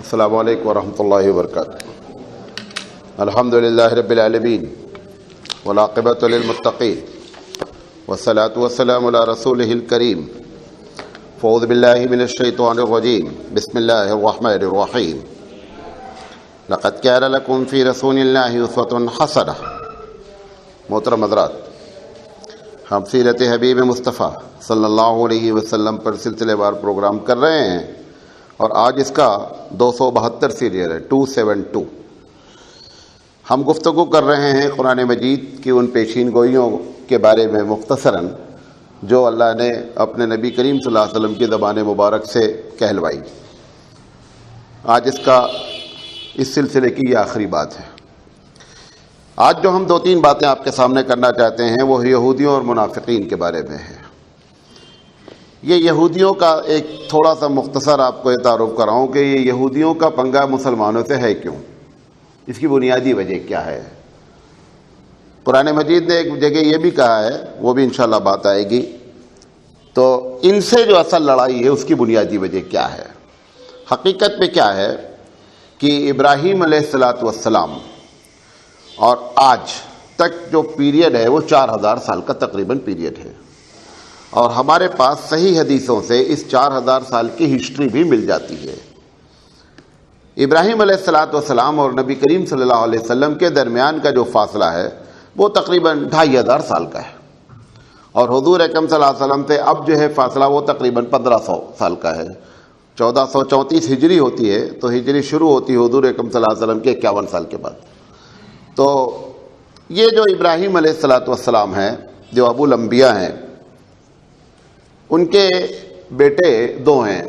السلام علیکم ورحمۃ اللہ وبرکاتہ۔ الحمد للہ رب العالمین والعاقبۃ للمتقین والصلاۃ والسلام علی رسولہ الکریم۔ فاعوذ باللہ من الشیطان الرجیم، بسم اللہ الرحمن الرحیم۔ لقد کان لکم فی رسول اللہ اسوۃ حسنہ۔ محترم حضرات، ہم سیرت حبیب مصطفیٰ صلی اللہ علیہ وسلم پر سلسلے وار پروگرام کر رہے ہیں، اور آج اس کا 272 سیریل ہے، 272۔ ہم گفتگو کر رہے ہیں قرآن مجید کی ان پیشین گوئیوں کے بارے میں مختصراً جو اللہ نے اپنے نبی کریم صلی اللہ علیہ وسلم کی زبان مبارک سے کہلوائی۔ آج اس سلسلے کی یہ آخری بات ہے۔ آج جو ہم 2-3 باتیں آپ کے سامنے کرنا چاہتے ہیں وہ یہودیوں اور منافقین کے بارے میں ہے۔ یہ یہودیوں کا ایک تھوڑا سا مختصر آپ کو یہ تعارف کراؤں کہ یہ یہودیوں کا پنگا مسلمانوں سے ہے کیوں، اس کی بنیادی وجہ کیا ہے۔ قرآن مجید نے ایک جگہ یہ بھی کہا ہے، وہ بھی انشاءاللہ بات آئے گی، تو ان سے جو اصل لڑائی ہے اس کی بنیادی وجہ کیا ہے۔ حقیقت میں کیا ہے کہ ابراہیم علیہ السلام اور آج تک جو پیریڈ ہے وہ 4000 سال کا تقریباً پیریڈ ہے، اور ہمارے پاس صحیح حدیثوں سے اس 4000 سال کی ہسٹری بھی مل جاتی ہے۔ ابراہیم علیہ السلام اور نبی کریم صلی اللہ علیہ وسلم کے درمیان کا جو فاصلہ ہے وہ تقریباً 2500 سال کا ہے، اور حضور اکرم صلی اللہ علیہ وسلم سے اب جو ہے فاصلہ وہ تقریباً 1500 سال کا ہے۔ 1434 ہجری ہوتی ہے، تو ہجری شروع ہوتی ہے حضور اکرم صلی اللہ علیہ وسلم کے 51 سال کے بعد۔ تو یہ جو ابراہیم علیہ السلام ہیں جو ابو الانبیاء ہیں، ان کے بیٹے 2 ہیں،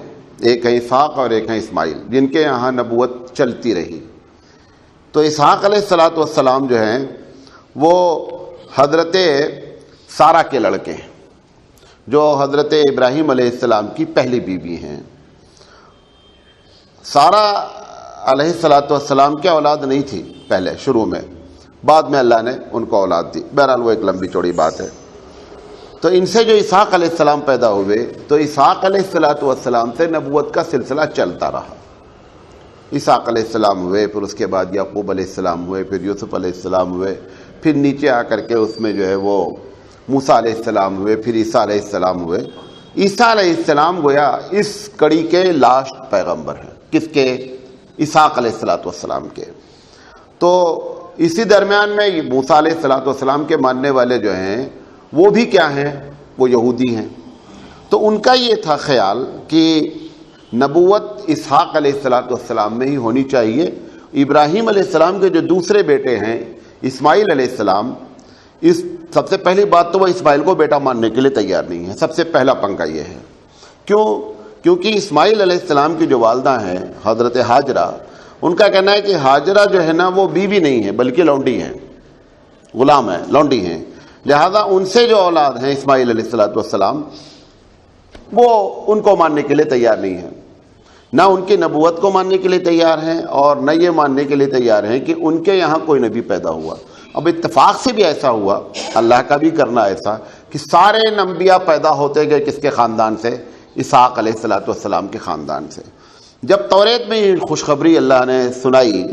ایک ہے اسحاق اور ایک ہے اسماعیل، جن کے یہاں نبوت چلتی رہی۔ تو اسحاق علیہ السلام جو ہیں وہ حضرت سارہ کے لڑکے ہیں، جو حضرت ابراہیم علیہ السلام کی پہلی بیوی ہیں۔ سارہ علیہ السلام کی اولاد نہیں تھی پہلے شروع میں، بعد میں اللہ نے ان کو اولاد دی۔ بہرحال وہ ایک لمبی چوڑی بات ہے۔ تو ان سے جو اسحاق علیہ السلام پیدا ہوئے، تو اسحاق علیہ السلام سے نبوت کا سلسلہ چلتا رہا۔ اسحاق علیہ السلام ہوئے، پھر اس کے بعد یعقوب علیہ السلام ہوئے، پھر یوسف علیہ السلام ہوئے، پھر نیچے آ کر کے اس میں جو ہے وہ موسیٰ علیہ السلام ہوئے، پھر عیسیٰ علیہ السلام ہوئے۔ عیسیٰ علیہ السلام گویا اس کڑی کے لاسٹ پیغمبر ہیں۔ کس کے؟ اسحاق علیہ السلام کے۔ تو اسی درمیان میں موسیٰ علیہ السلام کے ماننے والے جو ہیں وہ بھی کیا ہیں؟ وہ یہودی ہیں۔ تو ان کا یہ تھا خیال کہ نبوت اسحاق علیہ السلام میں ہی ہونی چاہیے۔ ابراہیم علیہ السلام کے جو دوسرے بیٹے ہیں اسماعیل علیہ السلام، سب سے پہلی بات تو وہ اسماعیل کو بیٹا ماننے کے لیے تیار نہیں ہے۔ سب سے پہلا پنگا یہ ہے۔ کیونکہ اسماعیل علیہ السلام کی جو والدہ ہیں حضرت ہاجرہ، ان کا کہنا ہے کہ ہاجرہ جو ہے نا وہ بیوی نہیں ہے بلکہ لونڈی ہیں، غلام ہے، لونڈی ہیں، لہذا ان سے جو اولاد ہیں اسماعیل علیہ السلام وہ ان کو ماننے کے لیے تیار نہیں ہیں، نہ ان کی نبوت کو ماننے کے لیے تیار ہیں، اور نہ یہ ماننے کے لیے تیار ہیں کہ ان کے یہاں کوئی نبی پیدا ہوا۔ اب اتفاق سے بھی ایسا ہوا، اللہ کا بھی کرنا ایسا، کہ سارے انبیاء پیدا ہوتے گئے کس کے خاندان سے؟ اسحاق علیہ السلام کے خاندان سے۔ جب توریت میں خوشخبری اللہ نے سنائی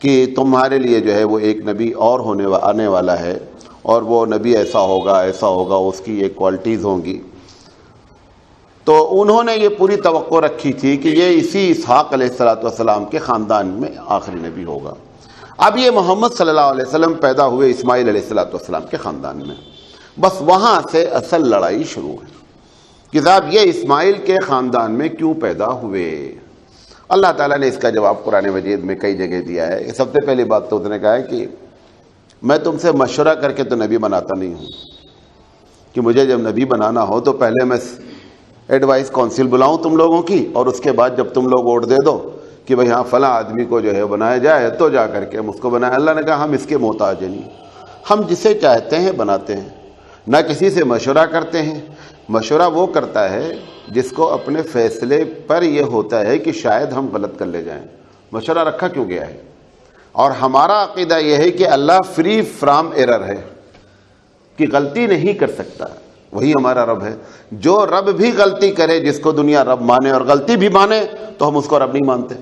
کہ تمہارے لیے جو ہے وہ ایک نبی اور آنے والا ہے، اور وہ نبی ایسا ہوگا، اس کی یہ کوالٹیز ہوں گی، تو انہوں نے یہ پوری توقع رکھی تھی کہ یہ اسی اسحاق علیہ السلام کے خاندان میں آخری نبی ہوگا۔ اب یہ محمد صلی اللہ علیہ وسلم پیدا ہوئے اسماعیل علیہ السلام کے خاندان میں۔ بس وہاں سے اصل لڑائی شروع ہے کہ صاحب یہ اسماعیل کے خاندان میں کیوں پیدا ہوئے۔ اللہ تعالیٰ نے اس کا جواب قرآن مجید میں کئی جگہ دیا ہے۔ سب سے پہلی بات تو اس نے کہا ہے کہ میں تم سے مشورہ کر کے تو نبی بناتا نہیں ہوں، کہ مجھے جب نبی بنانا ہو تو پہلے میں ایڈوائس کونسل بلاؤں تم لوگوں کی، اور اس کے بعد جب تم لوگ ووٹ دے دو کہ بھئی ہاں فلاں آدمی کو جو ہے بنایا جائے، تو جا کر کے ہم اس کو بنائیں۔ اللہ نے کہا ہم اس کے محتاج نہیں، ہم جسے چاہتے ہیں بناتے ہیں، نہ کسی سے مشورہ کرتے ہیں۔ مشورہ وہ کرتا ہے جس کو اپنے فیصلے پر یہ ہوتا ہے کہ شاید ہم غلط کر لے جائیں۔ مشورہ رکھا کیوں گیا ہے؟ اور ہمارا عقیدہ یہ ہے کہ اللہ فری فرام ایرر ہے، کہ غلطی نہیں کر سکتا، وہی ہمارا رب ہے۔ جو رب بھی غلطی کرے، جس کو دنیا رب مانے اور غلطی بھی مانے، تو ہم اس کو رب نہیں مانتے۔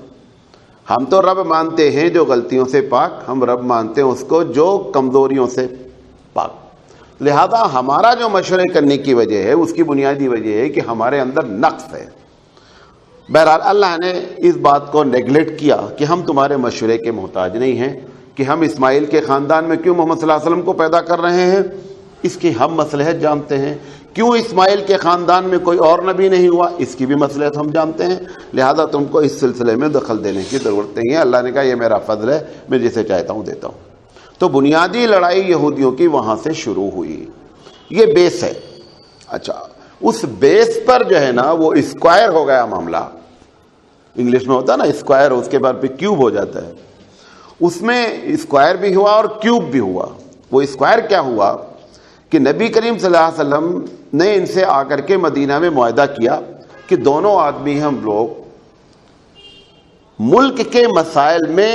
ہم تو رب مانتے ہیں جو غلطیوں سے پاک، ہم رب مانتے ہیں اس کو جو کمزوریوں سے پاک، لہذا ہمارا جو مشورے کرنے کی وجہ ہے اس کی بنیادی وجہ ہے کہ ہمارے اندر نقص ہے۔ بہرحال اللہ نے اس بات کو نیگلیکٹ کیا کہ ہم تمہارے مشورے کے محتاج نہیں ہیں، کہ ہم اسماعیل کے خاندان میں کیوں محمد صلی اللہ علیہ وسلم کو پیدا کر رہے ہیں اس کی ہم مصلحت جانتے ہیں، کیوں اسماعیل کے خاندان میں کوئی اور نبی نہیں ہوا اس کی بھی مصلحت ہم جانتے ہیں، لہذا تم کو اس سلسلے میں دخل دینے کی ضرورت نہیں ہے۔ اللہ نے کہا یہ میرا فضل ہے، میں جسے چاہتا ہوں دیتا ہوں۔ تو بنیادی لڑائی یہودیوں کی وہاں سے شروع ہوئی، یہ بیس ہے۔ اچھا، اس بیس پر جو ہے نا وہ اسکوائر ہو گیا معاملہ، انگلش میں ہوتا ہے نا اسکوائر، اس کے بعد پہ کیوب ہو جاتا ہے، اس میں اسکوائر بھی ہوا اور کیوب بھی ہوا۔ وہ اسکوائر کیا ہوا کہ نبی کریم صلی اللہ علیہ وسلم نے ان سے آ کر کے مدینہ میں معاہدہ کیا کہ دونوں آدمی ہم لوگ ملک کے مسائل میں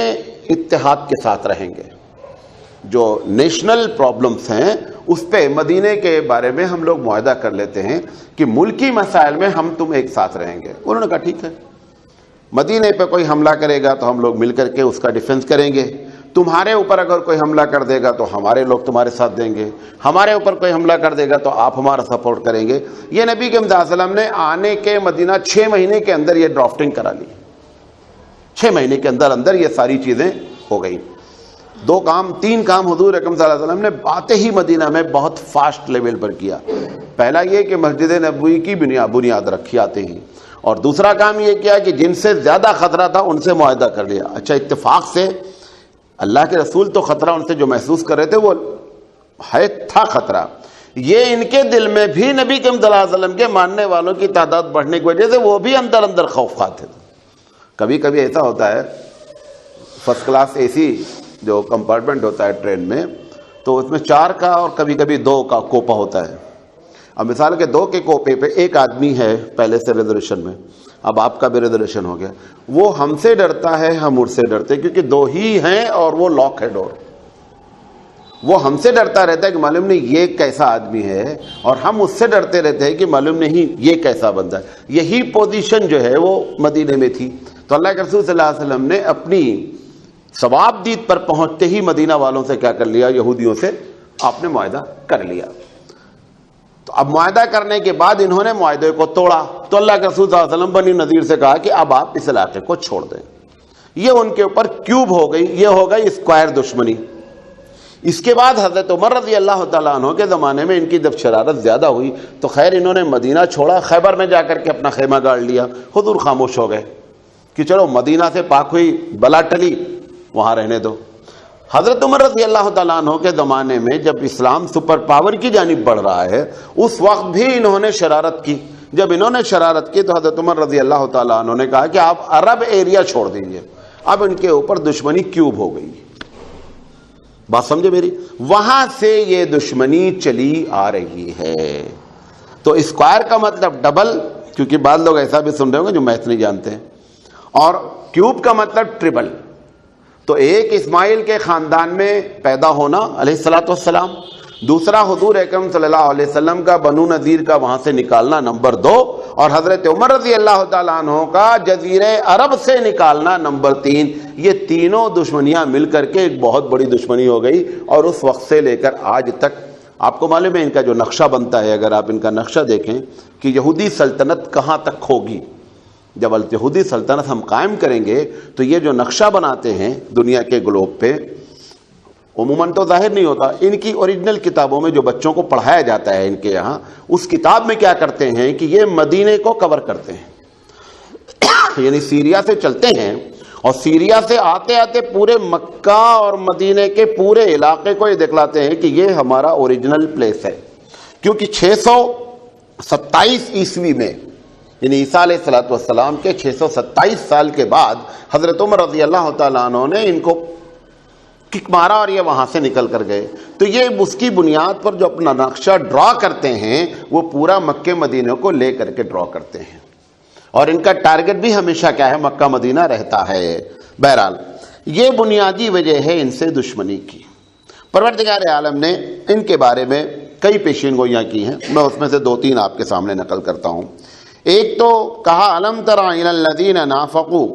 اتحاد کے ساتھ رہیں گے، جو نیشنل پرابلمز ہیں اس پہ مدینے کے بارے میں ہم لوگ معاہدہ کر لیتے ہیں کہ ملکی مسائل میں ہم تم ایک ساتھ رہیں گے۔ انہوں نے کہا ٹھیک ہے، مدینے پہ کوئی حملہ کرے گا تو ہم لوگ مل کر کے اس کا ڈیفنس کریں گے، تمہارے اوپر اگر کوئی حملہ کر دے گا تو ہمارے لوگ تمہارے ساتھ دیں گے، ہمارے اوپر کوئی حملہ کر دے گا تو آپ ہمارا سپورٹ کریں گے۔ یہ نبی کریم صلی اللہ علیہ وسلم نے آنے کے مدینہ 6 مہینے کے اندر یہ ڈرافٹنگ کرا لی، 6 مہینے کے اندر اندر یہ ساری چیزیں ہو گئی۔ 3 کام حضور اکرم صلی اللہ علیہ وسلم نے آتے ہی مدینہ میں بہت فاسٹ لیول پر کیا۔ پہلا یہ کہ مسجد نبوی کی بنیاد رکھی آتے ہی، اور دوسرا کام یہ کیا کہ جن سے زیادہ خطرہ تھا ان سے معاہدہ کر لیا۔ اچھا، اتفاق سے اللہ کے رسول تو خطرہ ان سے جو محسوس کر رہے تھے وہ تھا خطرہ، یہ ان کے دل میں بھی نبی کریم صلی اللہ علیہ وسلم کے ماننے والوں کی تعداد بڑھنے کی وجہ سے وہ بھی اندر اندر خوف خاں تھے۔ کبھی کبھی ایسا ہوتا ہے، فرسٹ کلاس اے سی جو کمپارٹمنٹ ہوتا ہے ٹرین میں، تو اس میں 4 کا اور کبھی کبھی 2 کا کوپا ہوتا ہے۔ اب مثال کے 2 کے کوپے پہ ایک آدمی ہے پہلے سے ریزرویشن میں، اب آپ کا بھی ریزرویشن ہو گیا، وہ ہم سے ڈرتا ہے، ہم اس سے ڈرتے، کیونکہ 2 ہی ہیں اور وہ لاک ہے ڈور۔ وہ ہم سے ڈرتا رہتا ہے کہ معلوم نہیں یہ کیسا آدمی ہے، اور ہم اس سے ڈرتے رہتے ہیں کہ معلوم نہیں یہ کیسا بندہ ہے۔ یہی پوزیشن جو ہے وہ مدینے میں تھی۔ تو اللہ کے رسول صلی اللہ علیہ وسلم نے اپنی ثواب دید پر پہنچتے ہی مدینہ والوں سے کیا کر لیا؟ یہودیوں سے آپ نے معاہدہ کر لیا۔ تو اب معاہدہ کرنے کے بعد انہوں نے معاہدے کو توڑا، تو اللہ کے رسول صلی اللہ علیہ وسلم بنی نذیر سے کہا کہ اب آپ اس علاقے کو چھوڑ دیں۔ یہ ان کے اوپر کیوب ہو گئی، یہ ہو گئی اسکوائر دشمنی۔ اس کے بعد حضرت عمر رضی اللہ تعالیٰ عنہ کے زمانے میں ان کی جب شرارت زیادہ ہوئی تو خیر انہوں نے مدینہ چھوڑا، خیبر میں جا کر کے اپنا خیمہ گاڑ لیا۔ حضور خاموش ہو گئے کہ چلو مدینہ سے پاک ہوئی، بلا ٹلی، وہاں رہنے دو۔ حضرت عمر رضی اللہ تعالیٰ عنہ کے زمانے میں جب اسلام سپر پاور کی جانب بڑھ رہا ہے، اس وقت بھی انہوں نے شرارت کی۔ جب انہوں نے شرارت کی تو حضرت عمر رضی اللہ تعالیٰ عنہ نے کہا کہ آپ عرب ایریا چھوڑ دیجئے۔ اب ان کے اوپر دشمنی کیوب ہو گئی۔ بات سمجھے میری؟ وہاں سے یہ دشمنی چلی آ رہی ہے۔ تو اسکوائر کا مطلب ڈبل، کیونکہ بعض لوگ ایسا بھی سن رہے ہوں گے جو میتھ نہیں جانتے ہیں، اور کیوب کا مطلب ٹریبل۔ تو ایک اسماعیل کے خاندان میں پیدا ہونا علیہ الصلوۃ والسلام، دوسرا حضور اکرم صلی اللہ علیہ وسلم کا بنو نذیر کا وہاں سے نکالنا نمبر 2، اور حضرت عمر رضی اللہ تعالیٰ عنہ کا جزیرہ عرب سے نکالنا نمبر 3۔ یہ تینوں دشمنیاں مل کر کے ایک بہت بڑی دشمنی ہو گئی، اور اس وقت سے لے کر آج تک آپ کو معلوم ہے ان کا جو نقشہ بنتا ہے، اگر آپ ان کا نقشہ دیکھیں کہ یہودی سلطنت کہاں تک ہوگی۔ جب یہودی سلطنت ہم قائم کریں گے تو یہ جو نقشہ بناتے ہیں دنیا کے گلوب پہ، عموماً تو ظاہر نہیں ہوتا، ان کی اوریجنل کتابوں میں جو بچوں کو پڑھایا جاتا ہے ان کے یہاں، اس کتاب میں کیا کرتے ہیں کہ یہ مدینے کو کور کرتے ہیں، یعنی سیریا سے چلتے ہیں اور سیریا سے آتے آتے پورے مکہ اور مدینے کے پورے علاقے کو یہ دکھلاتے ہیں کہ یہ ہمارا اوریجنل پلیس ہے۔ کیونکہ 627 عیسوی میں، یعنی عیسیٰ علیہ الصلوۃ والسلام کے 627 سال کے بعد حضرت عمر رضی اللہ تعالیٰ عنہ نے ان کو کک مارا اور یہ وہاں سے نکل کر گئے۔ تو یہ اس کی بنیاد پر جو اپنا نقشہ ڈرا کرتے ہیں وہ پورا مکہ مدینہ کو لے کر کے ڈرا کرتے ہیں، اور ان کا ٹارگٹ بھی ہمیشہ کیا ہے؟ مکہ مدینہ رہتا ہے۔ بہرحال یہ بنیادی وجہ ہے ان سے دشمنی کی۔ پروردگار عالم نے ان کے بارے میں کئی پیشین گوئیاں کی ہیں، میں اس میں سے 2-3 آپ کے سامنے نقل کرتا ہوں۔ ایک تو کہا الم تر الی الذین نافقوا،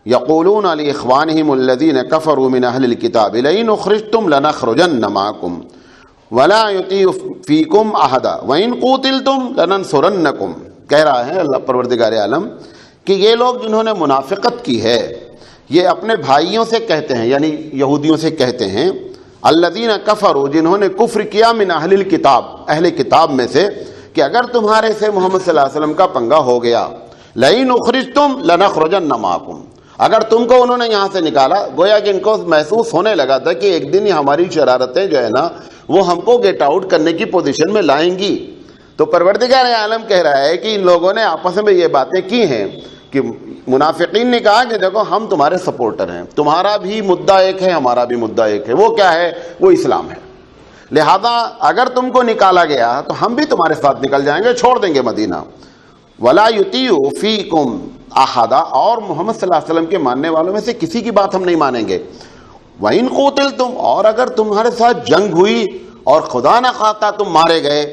یقولون لاخوانہم الذین کفروا من اہل الکتاب لئن اخرجتم لنخرجن معکم ولا یطیع فیکم احدا وان قوتلتم لننصرنکم. کہہ رہا ہے اللہ پروردگار عالم کہ یہ لوگ جنہوں نے منافقت کی ہے یہ اپنے بھائیوں سے کہتے ہیں، یعنی یہودیوں سے کہتے ہیں، الذین کفروا، جنہوں نے کفر کیا، من اہل الکتاب، اہل کتاب میں سے، کہ اگر تمہارے سے محمد صلی اللہ علیہ وسلم کا پنگا ہو گیا، لئن اخرجتم لنخرجن معکم، اگر تم کو انہوں نے یہاں سے نکالا، گویا کہ ان کو محسوس ہونے لگا تھا کہ ایک دن ہماری شرارتیں جو ہے نا وہ ہم کو گیٹ آؤٹ کرنے کی پوزیشن میں لائیں گی. تو پروردگار عالم کہہ رہا ہے کہ ان لوگوں نے آپس میں یہ باتیں کی ہیں کہ منافقین نے کہا کہ دیکھو ہم تمہارے سپورٹر ہیں، تمہارا بھی مدعا ایک ہے، ہمارا بھی مدعا ایک ہے. وہ کیا ہے؟ وہ اسلام ہے. لہذا اگر تم کو نکالا گیا تو ہم بھی تمہارے ساتھ نکل جائیں گے، چھوڑ دیں گے مدینہ. ولا یطیع فیکم احدا، اور محمد صلی اللہ علیہ وسلم کے ماننے والوں میں سے کسی کی بات ہم نہیں مانیں گے. وَإِن قُوتِلْتُمْ، اور اگر تمہارے ساتھ جنگ ہوئی اور خدا نہ خواستہ تم مارے گئے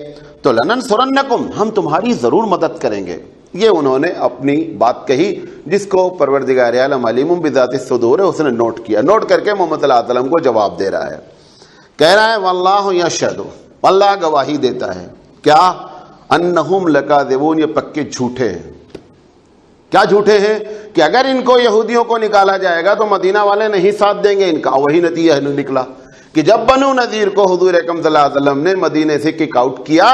تو لَنَنْصُرَنَّكُمْ، ہم تمہاری ضرور مدد کریں گے. یہ انہوں نے اپنی بات کہی جس کو پروردگار عالم علیم بذات الصدور ہے، اس نے نوٹ کیا، نوٹ کر کے محمد صلی اللہ علیہ وسلم کو جواب دے رہا ہے. کہہ رہا ہے واللہ یشہد، اللہ گواہی دیتا ہے کیا، انہم لکاذبون، یہ پکے جھوٹے ہیں. کیا جھوٹے ہیں؟ کہ اگر ان کو یہودیوں کو نکالا جائے گا تو مدینہ والے نہیں ساتھ دیں گے ان کا. وہی نتیجہ نکلا کہ جب بنو نذیر کو حضور اکرم صلی اللہ علیہ وسلم نے مدینے سے کک آؤٹ کیا،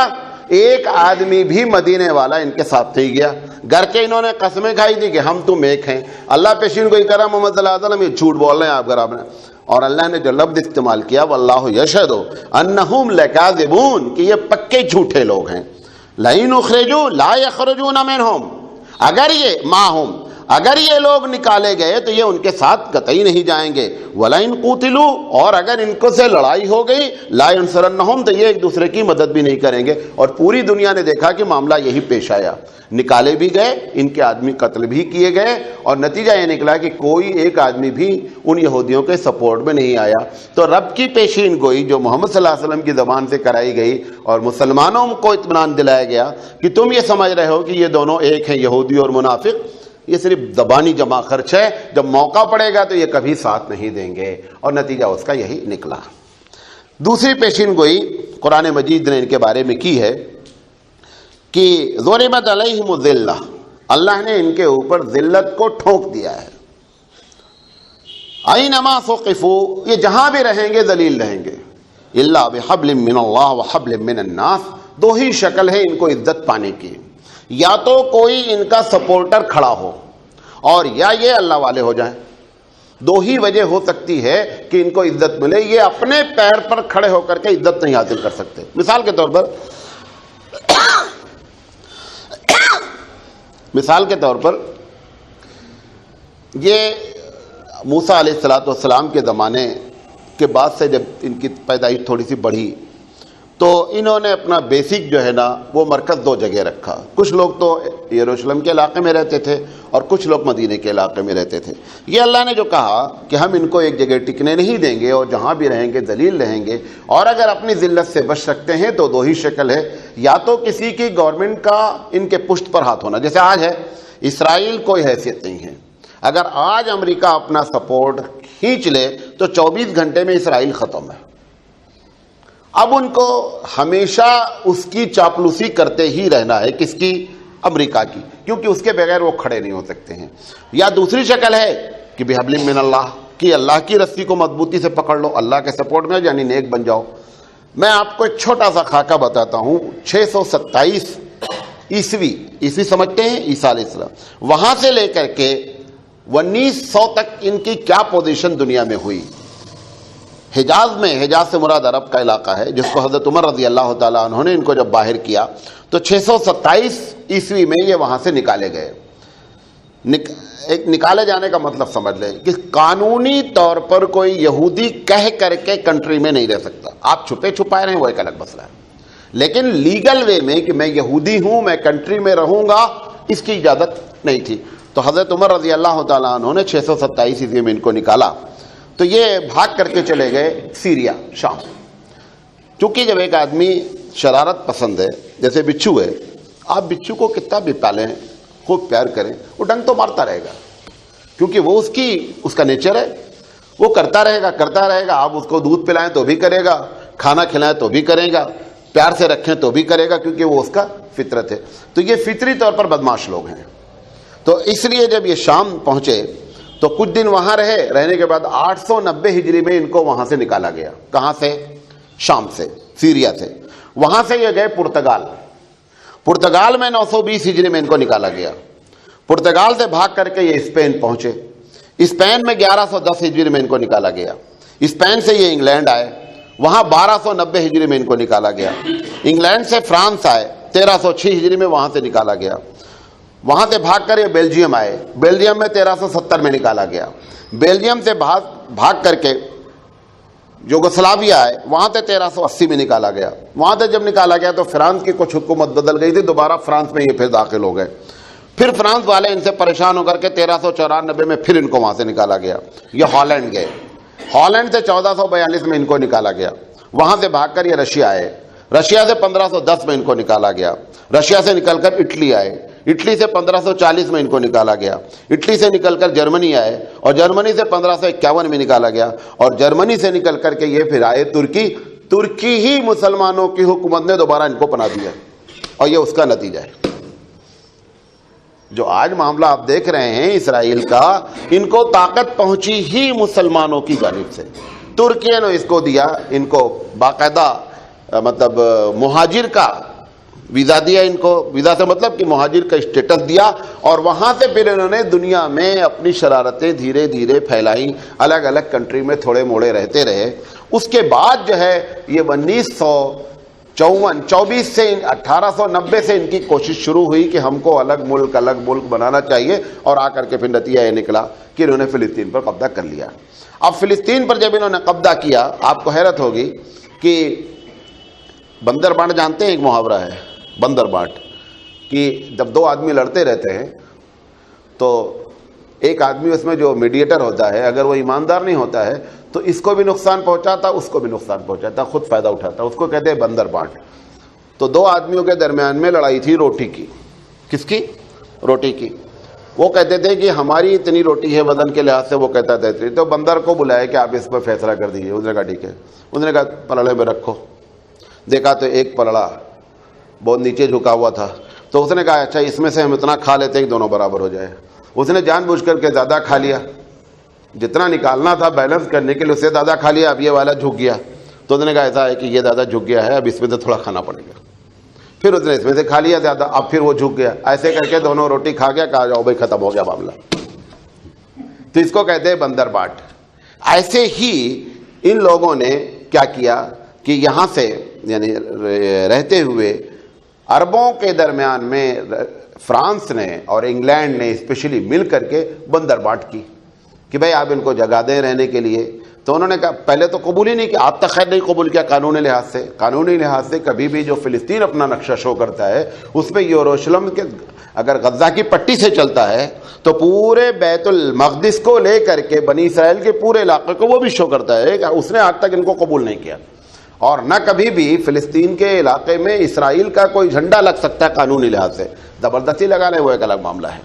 ایک آدمی بھی مدینے والا ان کے ساتھ نہیں گیا. گھر کے انہوں نے قسمیں کھائی تھی کہ ہم تم ایک ہیں. اللہ پیشین کو ہی کرا محمد صلی اللہ علیہ وسلم یہ جھوٹ بول رہے ہیں آپ آپ نے. اور اللہ نے جو لفظ استعمال کیا واللہ یشہد انہم لکاذبون، کہ یہ پکے جھوٹے لوگ ہیں. لئن اخرجوا لا یخرجون منہم، اگر یہ ماہم، اگر یہ لوگ نکالے گئے تو یہ ان کے ساتھ قطعی نہیں جائیں گے. وَلَئِن قُوتِلُوا، اور اگر ان کو سے لڑائی ہو گئی، لَا يَنْصُرَنَّهُمْ، تو یہ ایک دوسرے کی مدد بھی نہیں کریں گے. اور پوری دنیا نے دیکھا کہ معاملہ یہی پیش آیا، نکالے بھی گئے، ان کے آدمی قتل بھی کیے گئے، اور نتیجہ یہ نکلا کہ کوئی ایک آدمی بھی ان یہودیوں کے سپورٹ میں نہیں آیا. تو رب کی پیشین گوئی جو محمد صلی اللہ علیہ وسلم کی زبان سے کرائی گئی اور مسلمانوں کو اطمینان دلایا گیا کہ تم یہ سمجھ رہے ہو کہ یہ دونوں ایک ہیں، یہودی اور منافق، یہ صرف زبانی جمع خرچ ہے، جب موقع پڑے گا تو یہ کبھی ساتھ نہیں دیں گے. اور نتیجہ اس کا یہی نکلا. دوسری پیشین گوئی قرآن مجید نے ان کے بارے میں کی ہے کہ ضربت علیہم الذلہ، اللہ نے ان کے اوپر ذلت کو ٹھونک دیا ہے. اینما ثقفوا، یہ جہاں بھی رہیں گے ذلیل رہیں گے. الا بحبل من اللہ وحبل من الناس، دو ہی شکل ہے ان کو عزت پانے کی، یا تو کوئی ان کا سپورٹر کھڑا ہو اور یا یہ اللہ والے ہو جائیں. دو ہی وجہ ہو سکتی ہے کہ ان کو عزت ملے. یہ اپنے پیر پر کھڑے ہو کر کے عزت نہیں حاصل کر سکتے. مثال کے طور پر یہ موسیٰ علیہ السلام کے زمانے کے بعد سے جب ان کی پیدائش تھوڑی سی بڑھی تو انہوں نے اپنا بیسک جو ہے نا وہ مرکز دو جگہ رکھا. کچھ لوگ تو یروشلم کے علاقے میں رہتے تھے اور کچھ لوگ مدینے کے علاقے میں رہتے تھے. یہ اللہ نے جو کہا کہ ہم ان کو ایک جگہ ٹکنے نہیں دیں گے اور جہاں بھی رہیں گے ذلیل رہیں گے، اور اگر اپنی ذلت سے بچ سکتے ہیں تو دو ہی شکل ہے، یا تو کسی کی گورنمنٹ کا ان کے پشت پر ہاتھ ہونا، جیسے آج ہے اسرائیل کوئی حیثیت نہیں ہے. اگر آج امریکہ اپنا سپورٹ کھینچ لے تو 24 گھنٹے میں اسرائیل ختم ہے. اب ان کو ہمیشہ اس کی چاپلوسی کرتے ہی رہنا ہے. کس کی؟ امریکہ کی، کیونکہ اس کے بغیر وہ کھڑے نہیں ہو سکتے ہیں. یا دوسری شکل ہے کہ بحبل من اللہ، کہ اللہ کی رسی کو مضبوطی سے پکڑ لو، اللہ کے سپورٹ میں یعنی نیک بن جاؤ. میں آپ کو ایک چھوٹا سا خاکہ بتاتا ہوں. 627 عیسوی سمجھتے ہیں، عیسیٰ علیہ السلام، وہاں سے لے کر کے 1900 تک ان کی کیا پوزیشن دنیا میں ہوئی. حجاز میں، حجاز سے مراد عرب کا علاقہ ہے جس کو حضرت عمر رضی اللہ تعالیٰ عنہ نے ان کو جب باہر کیا تو 627 عیسوی میں یہ وہاں سے نکالے گئے. ایک نکالے جانے کا مطلب سمجھ لیں کہ قانونی طور پر کوئی یہودی کہہ کر کے کنٹری میں نہیں رہ سکتا. آپ چھپے چھپائے رہیں وہ ایک الگ مسئلہ ہے، لیکن لیگل وے میں کہ میں یہودی ہوں، میں کنٹری میں رہوں گا، اس کی اجازت نہیں تھی. تو حضرت عمر رضی اللہ تعالیٰ عنہ نے 627 عیسوی میں ان کو نکالا. تو یہ بھاگ کر کے چلے گئے سیریا، شام. چونکہ جب ایک آدمی شرارت پسند ہے، جیسے بچھو ہے، آپ بچھو کو کتنا بھی پالیں، خوب پیار کریں، وہ ڈنگ تو مارتا رہے گا. کیونکہ وہ اس کا نیچر ہے، وہ کرتا رہے گا. آپ اس کو دودھ پلائیں تو بھی کرے گا، کھانا کھلائیں تو بھی کرے گا، پیار سے رکھیں تو بھی کرے گا، کیونکہ وہ اس کا فطرت ہے. تو یہ فطری طور پر بدماش لوگ ہیں. تو اس لیے جب یہ شام پہنچے تو کچھ دن وہاں رہنے کے بعد 890 ہجری میں ان کو وہاں سے نکالا گیا. کہاں سے؟ شام سے، سیریا سے. وہاں سے یہ گئے پرتگال میں 920 ہجری میں ان کو نکالا گیا. پرتگال سے بھاگ کر کے یہ اسپین پہنچے. اسپین میں 1110 ہجری میں ان کو نکالا گیا. اسپین سے یہ انگلینڈ آئے، وہاں 1290 ہجری میں ان کو نکالا گیا. انگلینڈ سے فرانس آئے، 1306 ہجری میں وہاں سے نکالا گیا. وہاں سے بھاگ کر یہ بیلجیم آئے، بیلجیم میں 1370 میں نکالا گیا. بیلجیم سے بھاگ کر کے یوگوسلاویہ آئے، وہاں سے 1380 میں نکالا گیا. وہاں سے جب نکالا گیا تو فرانس کی کچھ حکومت بدل گئی تھی، دوبارہ فرانس میں یہ پھر داخل ہو گئے. پھر فرانس والے ان سے پریشان ہو کر کے 1394 میں پھر ان کو وہاں سے نکالا گیا. یہ ہالینڈ گئے، ہالینڈ سے 1442 میں ان کو نکالا گیا. وہاں سے بھاگ کر یہ رشیا آئے، رشیا سے 1510 میں ان کو نکالا گیا. رشیا سے نکل کر اٹلی آئے، اٹلی سے 1540 میں ان کو نکالا گیا. اٹلی سے نکل کر جرمنی آئے اور جرمنی سے 1551 میں نکالا گیا. اور جرمنی سے نکل کر کے یہ پھر آئے ترکی ہی مسلمانوں کی حکومت نے دوبارہ ان کو پناہ دیا. اور یہ اس کا نتیجہ ہے. جو آج معاملہ آپ دیکھ رہے ہیں اسرائیل کا، ان کو طاقت پہنچی ہی مسلمانوں کی جانب سے. ترکی نے اس کو دیا، ان کو باقاعدہ مطلب مہاجر کا ویزا دیا. ان کو ویزا سے مطلب کہ مہاجر کا اسٹیٹس دیا. اور وہاں سے پھر انہوں نے دنیا میں اپنی شرارتیں دھیرے دھیرے پھیلائیں، الگ الگ کنٹری میں تھوڑے موڑے رہتے رہے. اس کے بعد جو ہے یہ 1924 سے 1890 سے ان کی کوشش شروع ہوئی کہ ہم کو الگ ملک بنانا چاہیے. اور آ کر کے پھر نتیجہ یہ نکلا کہ انہوں نے فلسطین پر قبضہ کر لیا. اب فلسطین پر جب انہوں نے قبضہ کیا، آپ کو حیرت ہوگی کہ بندر بانٹ جانتے ہیں، ایک محاورہ ہے بندر بانٹ، کہ جب دو آدمی لڑتے رہتے ہیں تو ایک آدمی اس میں جو میڈیٹر ہوتا ہے، اگر وہ ایماندار نہیں ہوتا ہے تو اس کو بھی نقصان پہنچاتا، اس کو بھی نقصان پہنچاتا، خود فائدہ اٹھاتا. اس کو کہتے ہیں بندر بانٹ. تو دو آدمیوں کے درمیان میں لڑائی تھی روٹی کی. کس کی؟ روٹی کی. وہ کہتے تھے کہ ہماری اتنی روٹی ہے وزن کے لحاظ سے، وہ کہتا تھا اتنی. تو بندر کو بلایا کہ آپ اس پر فیصلہ کر دیجیے. اس نے کہا ٹھیک ہے. اس نے کہا پلڑے میں رکھو. دیکھا تو ایک پلڑا بہت نیچے جھکا ہوا تھا. تو اس نے کہا اچھا اس میں سے ہم اتنا کھا لیتے ہیں کہ دونوں برابر ہو جائے. اس نے جان بوجھ کر کے زیادہ کھا لیا، جتنا نکالنا تھا بیلنس کرنے کے لیے اس سے زیادہ کھا لیا. اب یہ والا جھک گیا. تو اس نے کہا ایسا ہے کہ یہ زیادہ جھک گیا ہے، اب اس میں سے تھوڑا کھانا پڑے گا. پھر اس نے اس میں سے کھا لیا زیادہ، اب پھر وہ جھک گیا. ایسے کر کے دونوں روٹی کھا گیا. کہا جاؤ بھائی ختم ہو گیا معاملہ. تو اس کو کہتے ہیں بندر بانٹ. ایسے ہی ان لوگوں نے کیا کیا کہ یہاں سے یعنی رہتے ہوئے عربوں کے درمیان میں فرانس نے اور انگلینڈ نے اسپیشلی مل کر کے بندر بانٹ کی کہ بھائی آپ ان کو جگہ دیں رہنے کے لیے. تو انہوں نے کہا پہلے تو قبول ہی نہیں کیا، آج تک خیر نہیں قبول کیا قانونی لحاظ سے. کبھی بھی جو فلسطین اپنا نقشہ شو کرتا ہے اس میں یروشلم کے اگر غزہ کی پٹی سے چلتا ہے تو پورے بیت المقدس کو لے کر کے بنی اسرائیل کے پورے علاقے کو وہ بھی شو کرتا ہے. اس نے آج تک ان کو قبول نہیں کیا. اور نہ کبھی بھی فلسطین کے علاقے میں اسرائیل کا کوئی جھنڈا لگ سکتا ہے قانونی لحاظ سے. زبردستی لگا لیں وہ ایک الگ معاملہ ہے.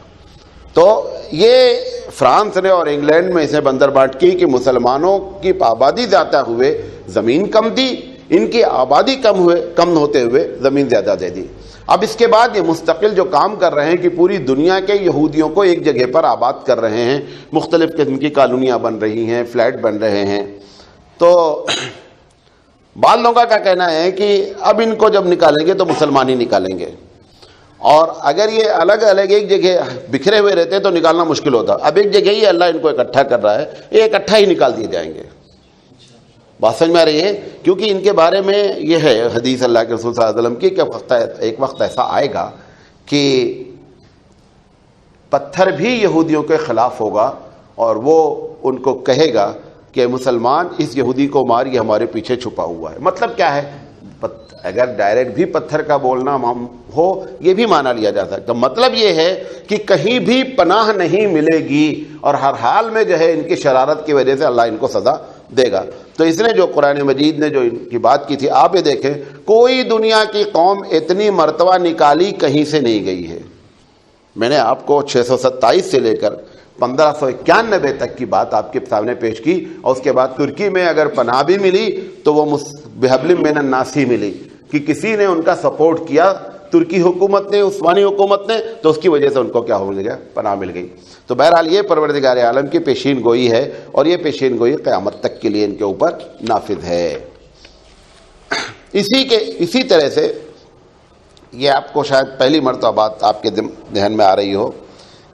تو یہ فرانس نے اور انگلینڈ میں اسے بندر بانٹ کی کہ مسلمانوں کی آبادی زیادہ ہوئے زمین کم دی، ان کی آبادی کم ہوتے ہوئے زمین زیادہ دے دی. اب اس کے بعد یہ مستقل جو کام کر رہے ہیں کہ پوری دنیا کے یہودیوں کو ایک جگہ پر آباد کر رہے ہیں، مختلف قسم کی کالونیاں بن رہی ہیں، فلیٹ بن رہے ہیں. تو بعض لوگوں کا کہنا ہے کہ اب ان کو جب نکالیں گے تو مسلمان ہی نکالیں گے، اور اگر یہ الگ الگ ایک جگہ بکھرے ہوئے رہتے تو نکالنا مشکل ہوتا. اب ایک جگہ ہی اللہ ان کو اکٹھا کر رہا ہے، یہ اکٹھا ہی نکال دیے جائیں گے. بات سمجھ میں آ رہی ہے؟ کیونکہ ان کے بارے میں یہ ہے حدیث اللہ کے رسول صلی اللہ علیہ وسلم کی کہ ایک وقت ایسا آئے گا کہ پتھر بھی یہودیوں کے خلاف ہوگا اور وہ ان کو کہے گا کہ مسلمان اس یہودی کو مار، یہ ہمارے پیچھے چھپا ہوا ہے. مطلب کیا ہے؟ اگر ڈائریکٹ بھی پتھر کا بولنا ہو یہ بھی مانا لیا جا سکتا. مطلب یہ ہے کہ کہیں بھی پناہ نہیں ملے گی اور ہر حال میں جو ہے ان کی شرارت کی وجہ سے اللہ ان کو سزا دے گا. تو اس نے جو قرآن مجید نے جو ان کی بات کی تھی، آپ یہ دیکھیں کوئی دنیا کی قوم اتنی مرتبہ نکالی کہیں سے نہیں گئی ہے. میں نے آپ کو 627 سے لے کر 1591 تک کی بات آپ کے سامنے پیش کی، اور اس کے بعد ترکی میں اگر پناہ بھی ملی تو وہ بحبل من الناس ہی ملی، کہ کسی نے ان کا سپورٹ کیا، ترکی حکومت نے، عثمانی حکومت نے، تو اس کی وجہ سے ان کو کیا ہو گیا؟ پناہ مل گئی۔ تو بہرحال یہ پروردگار عالم کی پیشین گوئی ہے، اور یہ پیشین گوئی قیامت تک کے لیے ان کے اوپر نافذ ہے۔ اسی طرح سے یہ آپ کو شاید پہلی مرتبہ بات آپ کے ذہن میں آ رہی ہو،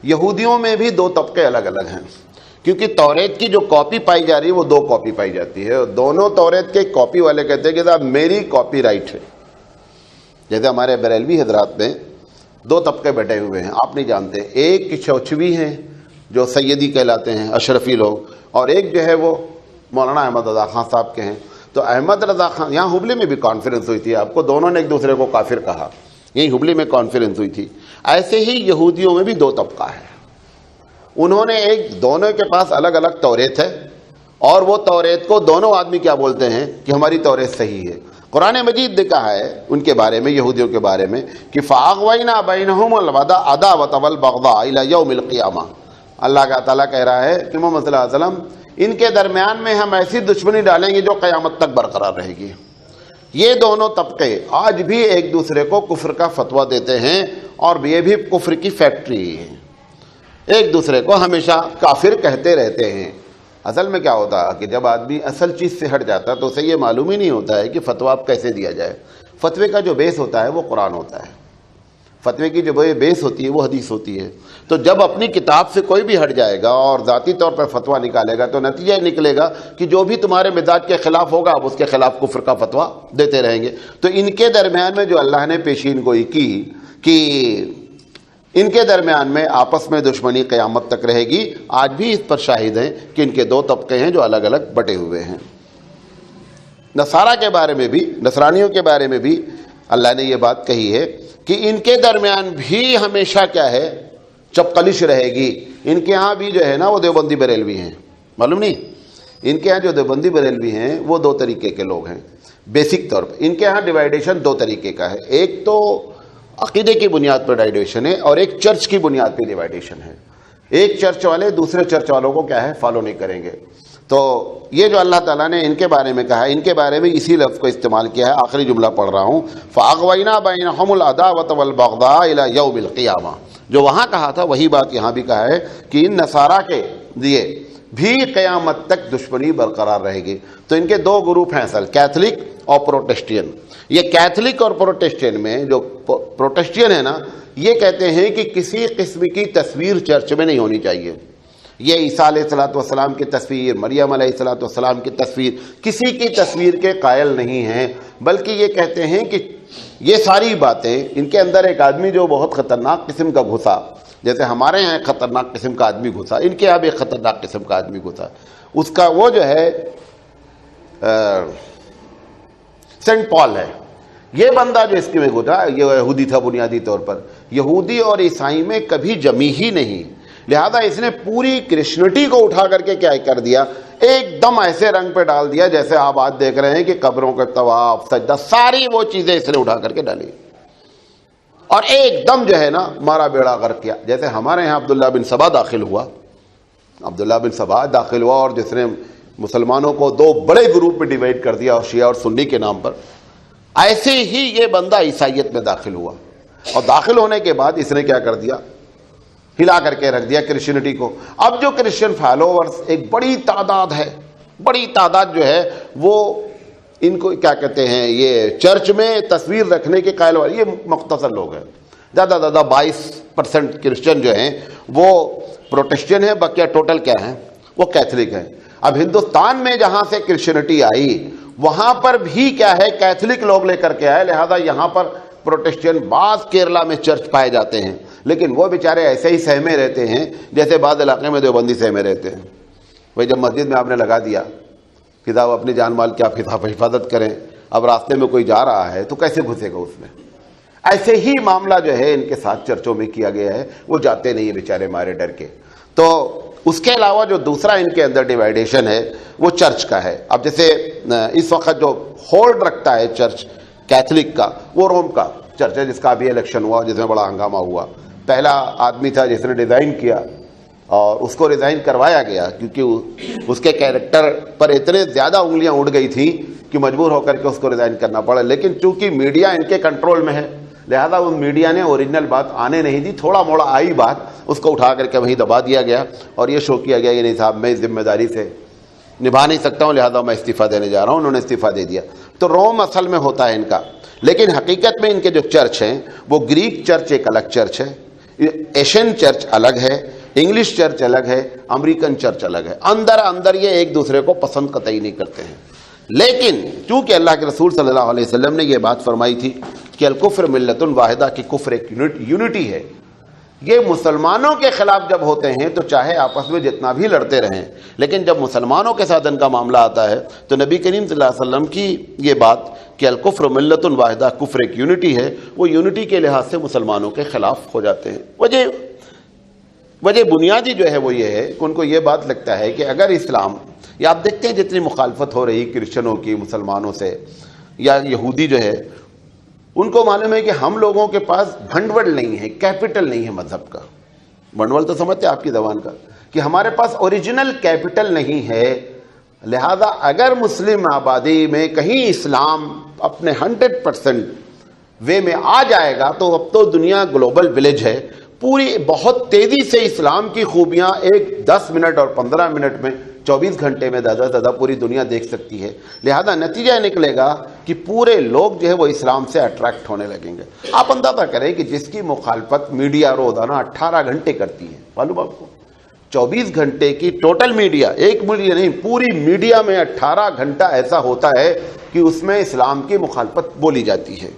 یہودیوں میں بھی دو طبقے الگ الگ ہیں، کیونکہ توریت کی جو کاپی پائی جا رہی ہے وہ دو کاپی پائی جاتی ہے، اور دونوں توریت کے کاپی والے کہتے ہیں کہ صاحب میری کاپی رائٹ ہے۔ جیسے ہمارے بریلوی حضرات میں دو طبقے بیٹھے ہوئے ہیں، آپ نہیں جانتے، ایک چوچوی ہیں جو سیدی کہلاتے ہیں، اشرفی لوگ، اور ایک جو ہے وہ مولانا احمد رضا خان صاحب کے ہیں۔ تو احمد رضا خان، یہاں ہبلی میں بھی کانفرنس ہوئی تھی، آپ کو دونوں نے ایک دوسرے کو کافر کہا، یہی ہبلی میں کانفرنس ہوئی تھی۔ ایسے ہی یہودیوں میں بھی دو طبقہ ہے، انہوں نے دونوں کے پاس الگ الگ توریت ہے، اور وہ توریت کو دونوں آدمی کیا بولتے ہیں کہ ہماری توریت صحیح ہے۔ قرآن مجید نے کہا ہے ان کے بارے میں، یہودیوں کے بارے میں، کہ فَأَغْوَيْنَا بَيْنَهُمُ الْعَدَاوَةَ وَالْبَغْضَاءَ إِلَى يَوْمِ الْقِيَامَةِ۔ اللہ کا تعالیٰ کہہ رہا ہے کہ محمد صلی اللہ علیہ وسلم، ان کے درمیان میں ہم ایسی دشمنی ڈالیں گے جو قیامت تک برقرار رہے گی۔ یہ دونوں طبقے آج بھی ایک دوسرے کو کفر کا فتویٰ دیتے ہیں، اور یہ بھی کفر کی فیکٹری ہے، ایک دوسرے کو ہمیشہ کافر کہتے رہتے ہیں۔ اصل میں کیا ہوتا ہے کہ جب آدمی اصل چیز سے ہٹ جاتا ہے تو اسے یہ معلوم ہی نہیں ہوتا ہے کہ فتویٰ کیسے دیا جائے۔ فتوے کا جو بیس ہوتا ہے وہ قرآن ہوتا ہے، فتوے کی جو بیس ہوتی ہے وہ حدیث ہوتی ہے۔ تو جب اپنی کتاب سے کوئی بھی ہٹ جائے گا اور ذاتی طور پر فتویٰ نکالے گا تو نتیجہ یہ نکلے گا کہ جو بھی تمہارے مزاج کے خلاف ہوگا آپ اس کے خلاف کفر کا فتویٰ دیتے رہیں گے۔ تو ان کے درمیان میں جو اللہ نے پیشین گوئی کی کہ ان کے درمیان میں آپس میں دشمنی قیامت تک رہے گی، آج بھی اس پر شاہد ہیں کہ ان کے دو طبقے ہیں جو الگ الگ بٹے ہوئے ہیں۔ نصارہ کے بارے میں بھی، نصرانیوں کے بارے میں بھی اللہ نے یہ بات کہی ہے کہ ان کے درمیان بھی ہمیشہ کیا ہے؟ چپقلش رہے گی۔ ان کے ہاں بھی جو ہے نا وہ دیوبندی بریلوی ہیں، معلوم نہیں؟ ان کے ہاں جو دیوبندی بریلوی ہیں وہ دو طریقے کے لوگ ہیں بیسک طور پر۔ ان کے ہاں ڈیوائیڈیشن دو طریقے کا ہے، ایک تو عقیدے کی بنیاد پر ڈیوائیڈیشن ہے، اور ایک چرچ کی بنیاد پہ ڈیوائیڈیشن ہے۔ ایک چرچ والے دوسرے چرچ والوں کو کیا ہے؟ فالو نہیں کریں گے۔ تو یہ جو اللہ تعالیٰ نے ان کے بارے میں کہا ہے، ان کے بارے میں اسی لفظ کو استعمال کیا ہے۔ آخری جملہ پڑھ رہا ہوں، فَأَغْوَيْنَا بَيْنَهُمُ الْعَدَاوَةَ وَالْبَغْضَاءَ إِلَى يَوْمِ الْقِيَامَةِ۔ جو وہاں کہا تھا وہی بات یہاں بھی کہا ہے کہ ان نصارہ کے لیے بھی قیامت تک دشمنی برقرار رہے گی۔ تو ان کے دو گروپ ہیں اصل، کیتھولک اور پروٹسٹین۔ یہ کیتھولک اور پروٹسٹین میں جو پروٹسٹین ہے نا، یہ کہتے ہیں کہ کسی قسم کی تصویر چرچ میں نہیں ہونی چاہیے۔ یہ عیسیٰ علیہ السلام کی تصویر، مریم علیہ السلام کی تصویر، کسی کی تصویر کے قائل نہیں ہیں، بلکہ یہ کہتے ہیں کہ یہ ساری باتیں ان کے اندر ایک آدمی جو بہت خطرناک قسم کا گھسا، جیسے ہمارے یہاں ایک خطرناک قسم کا آدمی گھسا، ان کے یہاں بھی ایک خطرناک قسم کا آدمی گھسا، اس کا وہ جو ہے سینٹ پال ہے۔ یہ بندہ جو اس کے میں گھسا یہ یہودی تھا بنیادی طور پر، یہودی اور عیسائی میں کبھی جمی ہی نہیں، لہذا اس نے پوری کرسچنٹی کو اٹھا کر کے کیا کر دیا، ایک دم ایسے رنگ پہ ڈال دیا جیسے آپ آج دیکھ رہے ہیں کہ قبروں کا طواف، سجدہ، ساری وہ چیزیں اس نے اٹھا کر کے ڈالی، اور ایک دم جو ہے نا مارا بیڑا غرق کیا۔ جیسے ہمارے یہاں عبداللہ بن سبا داخل ہوا، اور جس نے مسلمانوں کو دو بڑے گروپ میں ڈیوائیڈ کر دیا، اور شیعہ اور سنی کے نام پر، ایسے ہی یہ بندہ عیسائیت میں داخل ہوا، اور داخل ہونے کے بعد اس نے کیا کر دیا، ہلا کر کے رکھ دیا کرسچنٹی کو۔ اب جو کرسچن فالوورز ایک بڑی تعداد ہے، بڑی تعداد جو ہے وہ ان کو کیا کہتے ہیں، یہ چرچ میں تصویر رکھنے کے قائل والے، یہ مختصر لوگ ہیں، زیادہ 22% کرسچن جو ہیں وہ پروٹسٹین ہیں، بقیہ ٹوٹل کیا ہیں، وہ کیتھولک ہیں۔ اب ہندوستان میں جہاں سے کرسچنٹی آئی وہاں پر بھی کیا ہے، کیتھولک لوگ لے کر کے آئے، لہذا یہاں پر پروٹسٹین بعض کیرلا میں چرچ پائے جاتے ہیں، لیکن وہ بیچارے ایسے ہی سہمے رہتے ہیں جیسے بعض علاقے میں دیوبندی سہمے رہتے ہیں۔ وہی جب مسجد میں آپ نے لگا دیا کہ صاحب اپنی جان مال کی آپ حفاظت کریں، اب راستے میں کوئی جا رہا ہے تو کیسے گھسے گا اس میں؟ ایسے ہی معاملہ جو ہے ان کے ساتھ چرچوں میں کیا گیا ہے، وہ جاتے نہیں بیچارے مارے ڈر کے۔ تو اس کے علاوہ جو دوسرا ان کے اندر ڈیوائیڈیشن ہے وہ چرچ کا ہے۔ اب جیسے اس وقت جو ہولڈ رکھتا ہے چرچ کیتھولک کا، وہ روم کا چرچ ہے، جس کا ابھی الیکشن ہوا جس میں بڑا ہنگامہ ہوا۔ پہلا آدمی تھا جس نے ڈیزائن کیا اور اس کو ریزائن کروایا گیا کیونکہ اس کے کیریکٹر پر اتنے زیادہ انگلیاں اڑ گئی تھیں کہ مجبور ہو کر کے اس کو ریزائن کرنا پڑا. لیکن چونکہ میڈیا ان کے کنٹرول میں ہے لہذا اس میڈیا نے اوریجنل بات آنے نہیں دی, تھوڑا موڑا آئی بات, اس کو اٹھا کر کے وہیں دبا دیا گیا اور یہ شو کیا گیا کہ نہیں صاحب میں اس ذمہ داری سے نبھا نہیں سکتا ہوں لہذا میں استعفیٰ دینے جا رہا ہوں. انہوں نے استعفیٰ دے دیا. تو روم اصل میں ہوتا ہے ان کا, لیکن حقیقت میں ان کے جو چرچ ہیں وہ گریک چرچ ایک الگ چرچ ہے, ایشین چرچ الگ ہے, انگلش چرچ الگ ہے, امریکن چرچ الگ ہے. اندر یہ ایک دوسرے کو پسند قطعی نہیں کرتے ہیں. لیکن چونکہ اللہ کے رسول صلی اللہ علیہ وسلم نے یہ بات فرمائی تھی کہ الکفر ملت واحدہ, کی کفر ایک یونٹی ہے, یہ مسلمانوں کے خلاف جب ہوتے ہیں تو چاہے آپس میں جتنا بھی لڑتے رہیں, لیکن جب مسلمانوں کے ساتھ ان کا معاملہ آتا ہے تو نبی کریم صلی اللہ علیہ وسلم کی یہ بات کہ الکفر ملت واحدہ, کفر ایک یونٹی ہے, وہ یونٹی کے لحاظ سے مسلمانوں کے خلاف ہو جاتے ہیں. وجہ بنیادی جو ہے وہ یہ ہے کہ ان کو یہ بات لگتا ہے کہ اگر اسلام, یا آپ دیکھتے ہیں جتنی مخالفت ہو رہی کرسچنوں کی مسلمانوں سے یا یہودی جو ہے, ان کو معلوم ہے کہ ہم لوگوں کے پاس بھنڈول نہیں ہے, کیپٹل نہیں ہے مذہب کا. بھنڈول تو سمجھتے ہیں آپ کی زبان کا, کہ ہمارے پاس اوریجنل کیپٹل نہیں ہے. لہذا اگر مسلم آبادی میں کہیں اسلام اپنے 100% وے میں آ جائے گا تو اب تو دنیا گلوبل ولیج ہے, پوری بہت تیزی سے اسلام کی خوبیاں ایک 10 منٹ اور 15 منٹ میں 24 گھنٹے میں زیادہ پوری دنیا دیکھ سکتی ہے. لہذا نتیجہ نکلے گا کہ پورے لوگ جو ہے وہ اسلام سے اٹریکٹ ہونے لگیں گے. آپ اندازہ کریں کہ جس کی مخالفت میڈیا روزانہ 18 گھنٹے کرتی ہے, معلوم آپ کو 24 گھنٹے کی ٹوٹل میڈیا, ایک میڈیا نہیں پوری میڈیا میں 18 گھنٹہ ایسا ہوتا ہے کہ اس میں اسلام کی مخالفت بولی جاتی ہے.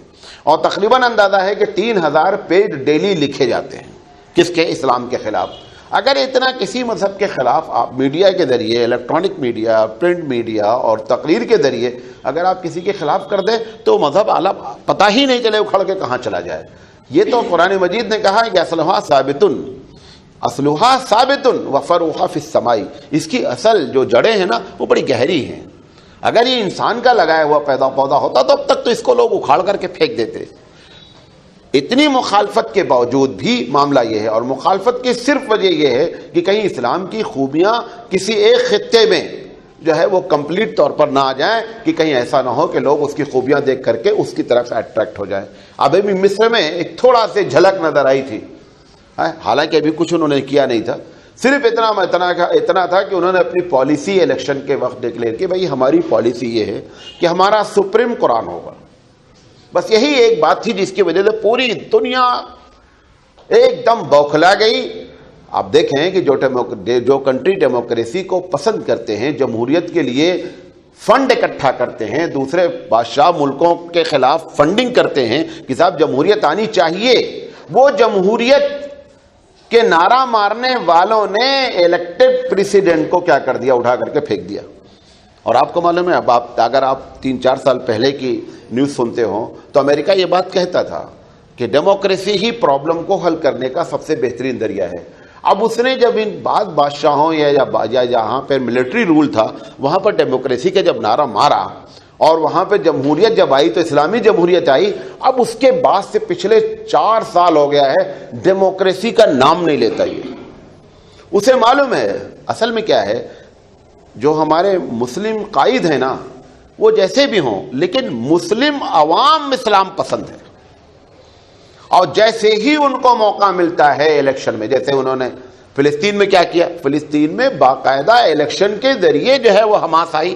اور تقریباً اندازہ ہے کہ 3000 پیج ڈیلی لکھے جاتے ہیں کس کے, اسلام کے خلاف. اگر اتنا کسی مذہب کے خلاف آپ میڈیا کے ذریعے, الیکٹرانک میڈیا, پرنٹ میڈیا اور تقریر کے ذریعے اگر آپ کسی کے خلاف کر دیں تو مذہب اعلیٰ پتہ ہی نہیں چلے اکھڑ کے کہاں چلا جائے. یہ تو قرآن مجید نے کہا کہ اصلھا ثابت وفروعھا فی السماء, اس کی اصل جو جڑیں ہیں نا وہ بڑی گہری ہیں. اگر یہ انسان کا لگایا ہوا پودا ہوتا تو اب تک تو اس کو لوگ اکھاڑ کر کے پھینک دیتے. اتنی مخالفت کے باوجود بھی معاملہ یہ ہے, اور مخالفت کی صرف وجہ یہ ہے کہ کہیں اسلام کی خوبیاں کسی ایک خطے میں جو ہے وہ کمپلیٹ طور پر نہ آ جائیں, کہ کہیں ایسا نہ ہو کہ لوگ اس کی خوبیاں دیکھ کر کے اس کی طرف اٹریکٹ ہو جائیں. ابھی بھی مصر میں ایک تھوڑا سے جھلک نظر آئی تھی, حالانکہ ابھی کچھ انہوں نے کیا نہیں تھا, صرف اتنا تھا کہ انہوں نے اپنی پالیسی الیکشن کے وقت ڈکلیئر کی, بھائی ہماری پالیسی یہ ہے کہ ہمارا سپریم قرآن ہوگا. بس یہی ایک بات تھی جس کی وجہ سے پوری دنیا ایک دم بوکھلا گئی. آپ دیکھیں کہ جو کنٹری ڈیموکریسی کو پسند کرتے ہیں, جمہوریت کے لیے فنڈ اکٹھا کرتے ہیں, دوسرے بادشاہ ملکوں کے خلاف فنڈنگ کرتے ہیں کہ صاحب جمہوریت آنی چاہیے, وہ جمہوریت کے نعرہ مارنے والوں نے الیکٹڈ پریسیڈنٹ کو کیا کر دیا, اٹھا کر کے پھینک دیا. اور آپ کو معلوم ہے, اب اگر آپ 3-4 سال پہلے کی نیوز سنتے ہوں تو امریکہ یہ بات کہتا تھا کہ ڈیموکریسی ہی پرابلم کو حل کرنے کا سب سے بہترین ذریعہ ہے. اب اس نے جب ان بعض بادشاہوں یا جہاں پہ ملٹری رول تھا وہاں پر ڈیموکریسی کا جب نعرہ مارا اور وہاں پہ جمہوریت جب آئی تو اسلامی جمہوریت آئی, اب اس کے بعد سے پچھلے 4 سال ہو گیا ہے ڈیموکریسی کا نام نہیں لیتا. یہ اسے معلوم ہے اصل میں کیا ہے, جو ہمارے مسلم قائد ہیں نا وہ جیسے بھی ہوں لیکن مسلم عوام اسلام پسند ہے, اور جیسے ہی ان کو موقع ملتا ہے الیکشن میں, جیسے انہوں نے فلسطین میں کیا کیا, فلسطین میں باقاعدہ الیکشن کے ذریعے جو ہے وہ حماس آئی.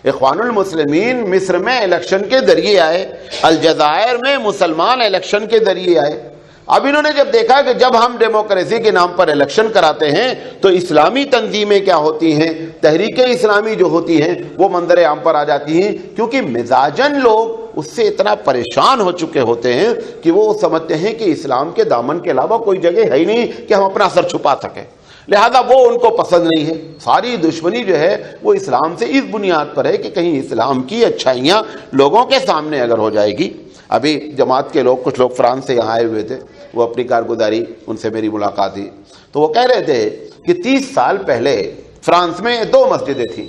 اخوان المسلمین مصر میں الیکشن کے ذریعے آئے, الجزائر میں مسلمان الیکشن کے ذریعے آئے. اب انہوں نے جب دیکھا کہ جب ہم ڈیموکریسی کے نام پر الیکشن کراتے ہیں تو اسلامی تنظیمیں کیا ہوتی ہیں, تحریکیں اسلامی جو ہوتی ہیں وہ منظر عام پر آ جاتی ہیں, کیونکہ مزاجن لوگ اس سے اتنا پریشان ہو چکے ہوتے ہیں کہ وہ سمجھتے ہیں کہ اسلام کے دامن کے علاوہ کوئی جگہ ہے ہی نہیں کہ ہم اپنا اثر چھپا سکیں. لہذا وہ ان کو پسند نہیں ہے. ساری دشمنی جو ہے وہ اسلام سے اس بنیاد پر ہے کہ کہیں اسلام کی اچھائیاں لوگوں کے سامنے اگر ہو جائے گی. ابھی جماعت کے لوگ, کچھ لوگ فرانس سے یہاں آئے ہوئے تھے, وہ اپنی کارگزاری, ان سے میری ملاقات ہوئی تو وہ کہہ رہے تھے کہ 30 سال پہلے فرانس میں 2 مسجدیں تھیں,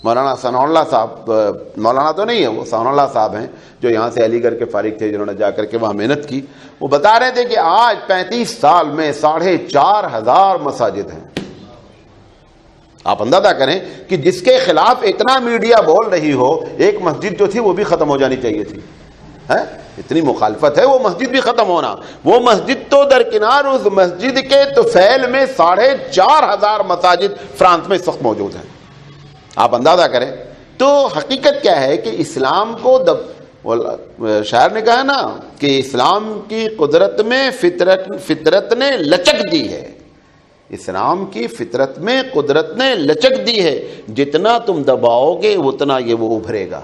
مولانا ثناءاللہ صاحب، مولانا تو نہیں ہے وہ، ثناءاللہ صاحب ہیں جو یہاں سے علی گڑھ کے فارغ تھے، جنہوں نے جا کر کے وہاں محنت کی. وہ بتا رہے تھے کہ آج 35 سال میں 4,500 مساجد ہیں. آپ اندازہ کریں کہ جس کے خلاف اتنا میڈیا بول رہی ہو، ایک مسجد جو تھی وہ بھی ختم ہو جانی چاہیے تھی. اتنی مخالفت ہے، وہ مسجد بھی ختم ہونا. وہ مسجد تو درکنار، اس مسجد کے طفیل میں 4,500 مساجد فرانس میں اس وقت موجود ہیں. آپ اندازہ کریں. تو حقیقت کیا ہے کہ اسلام کو شاعر نے کہا نا کہ اسلام کی قدرت میں فطرت نے لچک دی ہے. اسلام کی فطرت میں قدرت نے لچک دی ہے، جتنا تم دباؤ گے اتنا یہ وہ ابھرے گا.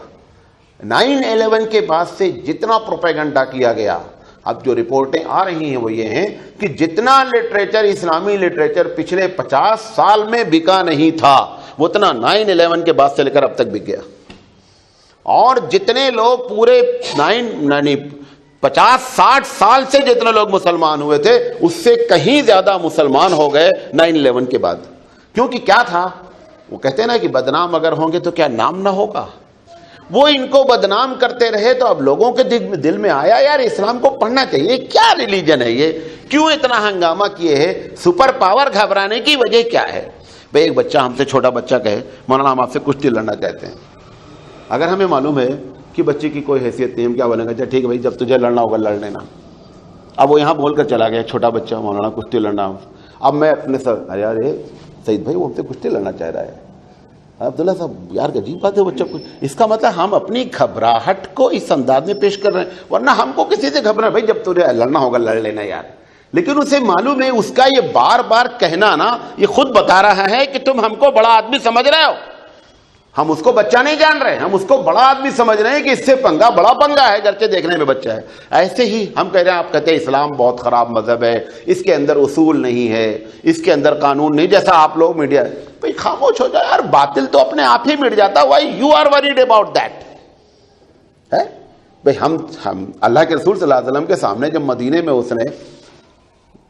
9/11 کے بعد سے جتنا پروپیگنڈا کیا گیا، اب جو رپورٹیں آ رہی ہیں وہ یہ ہیں کہ جتنا لٹریچر، اسلامی لٹریچر پچھلے 50 سال میں بکا نہیں تھا، وہ اتنا 9/11 کے بعد سے لے کر اب تک بک گیا. اور جتنے لوگ پورے 50-60 سال سے جتنے لوگ مسلمان ہوئے تھے، اس سے کہیں زیادہ مسلمان ہو گئے 9/11 کے بعد. کیونکہ کیا تھا، وہ کہتے ہیں نا کہ بدنام اگر ہوں گے تو کیا نام نہ ہوگا. وہ ان کو بدنام کرتے رہے تو اب لوگوں کے دل میں آیا یار اسلام کو پڑھنا چاہیے. کیا ریلیجن ہے یہ، کیوں اتنا ہنگامہ کیے ہے، سپر پاور گھبرانے کی وجہ کیا ہے. بھئی ایک بچہ ہم سے، چھوٹا بچہ کہے مولانا ہم آپ سے کشتی لڑنا چاہتے ہیں. اگر ہمیں معلوم ہے کہ بچے کی کوئی حیثیت نہیں، ہم کیا بولیں گے، اچھا ٹھیک ہے بھائی جب تجھے لڑنا ہوگا لڑ لینا. اب وہ یہاں بول کر چلا گیا چھوٹا بچہ، مولانا کشتی لڑنا. اب میں اپنے سر یار سعید بھائی وہ ہم سے کشتی لڑنا چاہ رہا ہے. عبداللہ صاحب یار عجیب بات ہے بچہ کو. اس کا مطلب ہم اپنی گھبراہٹ کو اس انداز میں پیش کر رہے ہیں، ورنہ ہم کو کسی سے گھبرانا بھائی جب تجھے لڑنا ہوگا لڑ لینا یار. لیکن اسے معلوم ہے اس کا یہ بار بار کہنا نا، یہ خود بتا رہا ہے کہ تم ہم کو بڑا آدمی سمجھ رہے ہو. ہم اس کو بچہ نہیں جان رہے، ہم اس کو بڑا آدمی سمجھ رہے ہیں کہ اس سے بڑا پنگا ہے، گرچہ دیکھنے میں بچہ ہے. ایسے ہی ہم کہہ رہے ہیں، آپ کہتے ہیں اسلام بہت خراب مذہب ہے، اس کے اندر اصول نہیں ہے، اس کے اندر قانون نہیں، جیسا آپ لوگ میڈیا. بھئی خاموش ہو جائے یار، باطل تو اپنے آپ ہی مٹ جاتا. Why you are worried about that? بھئی ہم اللہ کے رسول صلی اللہ علیہ وسلم کے سامنے جب مدینے میں اس نے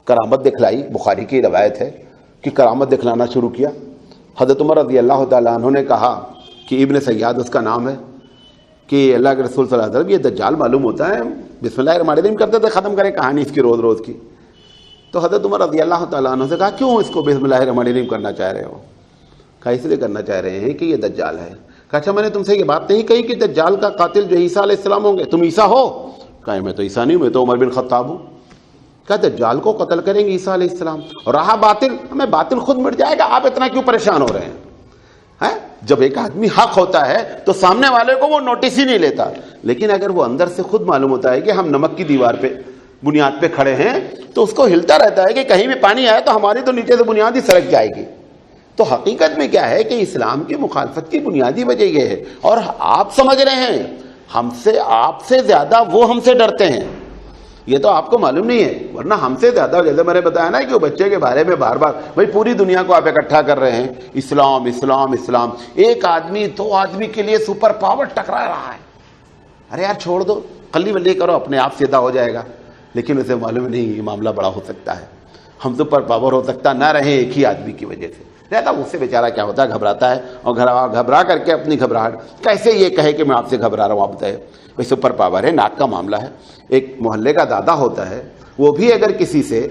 کرامت دکھلائی، بخاری کی روایت ہے کہ کرامت دکھلانا شروع کیا. حضرت عمر رضی اللہ تعالیٰ عنہ نے کہا کہ ابن سیاد اس کا نام ہے، کہ اللہ کے رسول صلی اللہ علیہ وسلم یہ دجال معلوم ہوتا ہے، بسم اللہ الرحمن الرحیم کرتے تھے، ختم کریں کہانی اس کی روز روز کی. تو حضرت عمر رضی اللہ تعالیٰ عنہ سے کہا کیوں اس کو بسم اللہ الرحمن الرحیم کرنا چاہ رہے ہو؟ کہا اس لیے کرنا چاہ رہے ہیں کہ یہ دجال ہے. کہا اچھا میں نے تم سے یہ بات نہیں کہی کہ دجال کا قاتل جو عیسیٰ علیہ السلام ہوں گے، تم عیسیٰ ہو؟ کہا میں تو عیسیٰ نہیں ہوں، میں تو عمر بن خطاب ہوں. کہا دجال کو قتل کریں گے عیسیٰ علیہ السلام، اور رہا باطل، ہمیں باطل خود مٹ جائے گا، آپ اتنا کیوں پریشان ہو رہے ہیں؟ جب ایک آدمی حق ہوتا ہے تو سامنے والے کو وہ نوٹس ہی نہیں لیتا. لیکن اگر وہ اندر سے خود معلوم ہوتا ہے کہ ہم نمک کی دیوار پہ بنیاد پہ کھڑے ہیں، تو اس کو ہلتا رہتا ہے کہ کہیں بھی پانی آئے تو ہماری تو نیچے سے بنیاد ہی سرک جائے گی. تو حقیقت میں کیا ہے کہ اسلام کی مخالفت کی بنیادی وجہ یہ ہے. اور آپ سمجھ رہے ہیں آپ سے زیادہ وہ ہم سے ڈرتے ہیں، یہ تو آپ کو معلوم نہیں ہے. ورنہ ہم سے زیادہ، جیسے میں نے بتایا نا کہ وہ بچے کے بارے میں بار بار، بھائی پوری دنیا کو آپ اکٹھا کر رہے ہیں، اسلام اسلام اسلام. ایک آدمی 2 آدمی کے لیے سپر پاور ٹکرا رہا ہے. ارے یار چھوڑ دو، قلی ولی کرو، اپنے آپ سیدھا ہو جائے گا. لیکن اسے معلوم نہیں یہ معاملہ بڑا ہو سکتا ہے، ہم سپر پاور ہو سکتا نہ رہے ایک ہی آدمی کی وجہ سے. رہتا اس سے بیچارہ کیا ہوتا ہے، گھبراتا ہے، اور گھبرا کر کے اپنی گھبراہٹ کیسے یہ کہے کہ میں آپ سے گھبرا رہا ہوں. آپ بتائے بھائی سپر پاور ہے، ناک کا معاملہ ہے. ایک محلے کا دادا ہوتا ہے، وہ بھی اگر کسی سے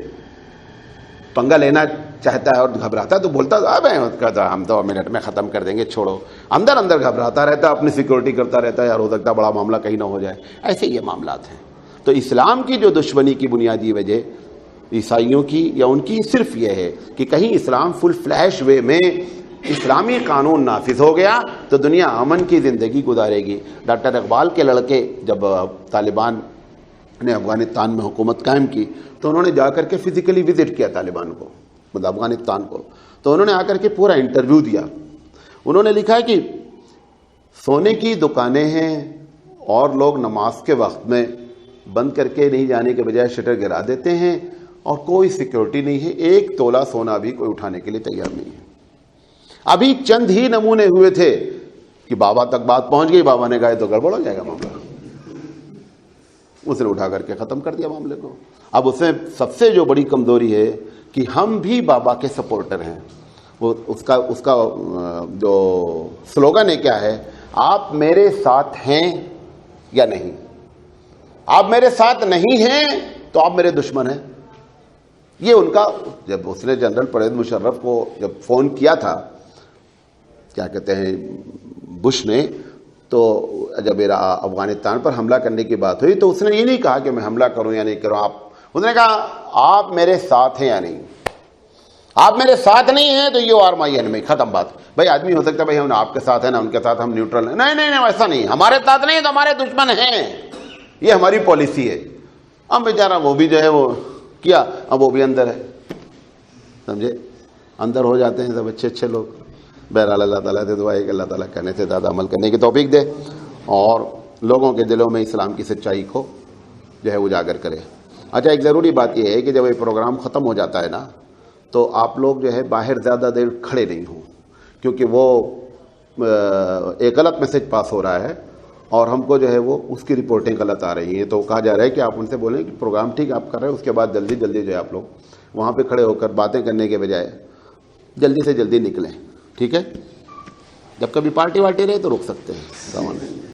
پنگا لینا چاہتا ہے اور گھبراتا ہے تو بولتا ہم تو منٹ میں ختم کر دیں گے، چھوڑو. اندر اندر گھبراتا رہتا ہے، اپنی سیکورٹی کرتا رہتا ہے، یار ہو سکتا ہے بڑا معاملہ کہیں نہ ہو جائے. ایسے یہ معاملات ہیں. تو اسلام کی جو دشمنی کی بنیادی وجہ عیسائیوں کی یا ان کی صرف یہ ہے کہ کہیں اسلام فل فلیش وے میں اسلامی قانون نافذ ہو گیا تو دنیا امن کی زندگی گزارے گی. ڈاکٹر اقبال کے لڑکے جب طالبان نے افغانستان میں حکومت قائم کی تو انہوں نے جا کر کے فزیکلی وزٹ کیا طالبان کو، مطلب افغانستان کو. تو انہوں نے آ کر کے پورا انٹرویو دیا. انہوں نے لکھا کہ سونے کی دکانیں ہیں اور لوگ نماز کے وقت میں بند کر کے نہیں جانے کے بجائے شٹر گرا دیتے ہیں، اور کوئی سیکورٹی نہیں ہے، 1 تولہ سونا بھی کوئی اٹھانے کے لیے تیار نہیں ہے. ابھی چند ہی نمونے ہوئے تھے کہ بابا تک بات پہنچ گئی. بابا نے کہا تو گڑبڑ ہو جائے گا معاملہ، اس نے اٹھا کر کے ختم کر دیا معاملے کو. اب اس میں سب سے جو بڑی کمزوری ہے کہ ہم بھی بابا کے سپورٹر ہیں، وہ اس کا جو سلوگن ہے کیا ہے؟ آپ میرے ساتھ ہیں یا نہیں؟ آپ میرے ساتھ نہیں ہیں تو آپ میرے دشمن ہیں. یہ ان کا. جب اس نے جنرل پرویز مشرف کو جب فون کیا تھا کیا کہتے ہیں بش نے، تو جب افغانستان پر حملہ کرنے کی بات ہوئی تو اس نے یہ نہیں کہا کہ میں حملہ کروں یا نہیں کروں. اس نے کہا آپ میرے ساتھ ہیں یا نہیں؟ آپ میرے ساتھ نہیں ہیں تو یو آر مائی اینیمی. ختم بات. بھائی آدمی ہو سکتا ہے بھائی ہم آپ کے ساتھ ہیں نا ان کے ساتھ ہم نیوٹرل ہیں. نہیں نہیں نہیں، ایسا نہیں. ہمارے ساتھ نہیں تو ہمارے دشمن ہیں. یہ ہماری پالیسی ہے. اب بیچارہ وہ بھی جو ہے وہ کیا، اب وہ بھی اندر ہے. سمجھے؟ اندر ہو جاتے ہیں سب اچھے لوگ. بہرحال اللہ تعالیٰ سے دعا ہے کہ اللہ تعالیٰ کہنے سے زیادہ عمل کرنے کی توفیق دے اور لوگوں کے دلوں میں اسلام کی سچائی کو جو ہے اجاگر کرے. اچھا، ایک ضروری بات یہ ہے کہ جب یہ پروگرام ختم ہو جاتا ہے نا تو آپ لوگ جو ہے باہر زیادہ دیر کھڑے نہیں ہوں، کیونکہ وہ ایک غلط میسج پاس ہو رہا ہے اور ہم کو جو ہے وہ اس کی رپورٹنگ غلط آ رہی ہے. تو کہا جا رہا ہے کہ آپ ان سے بولیں کہ پروگرام ٹھیک آپ کر رہے ہیں، اس کے بعد جلدی جو ہے آپ لوگ وہاں پہ کھڑے ہو کر باتیں کرنے کے بجائے جلدی سے جلدی نکلیں. ٹھیک ہے؟ جب کبھی پارٹی رہے تو رک سکتے ہیں.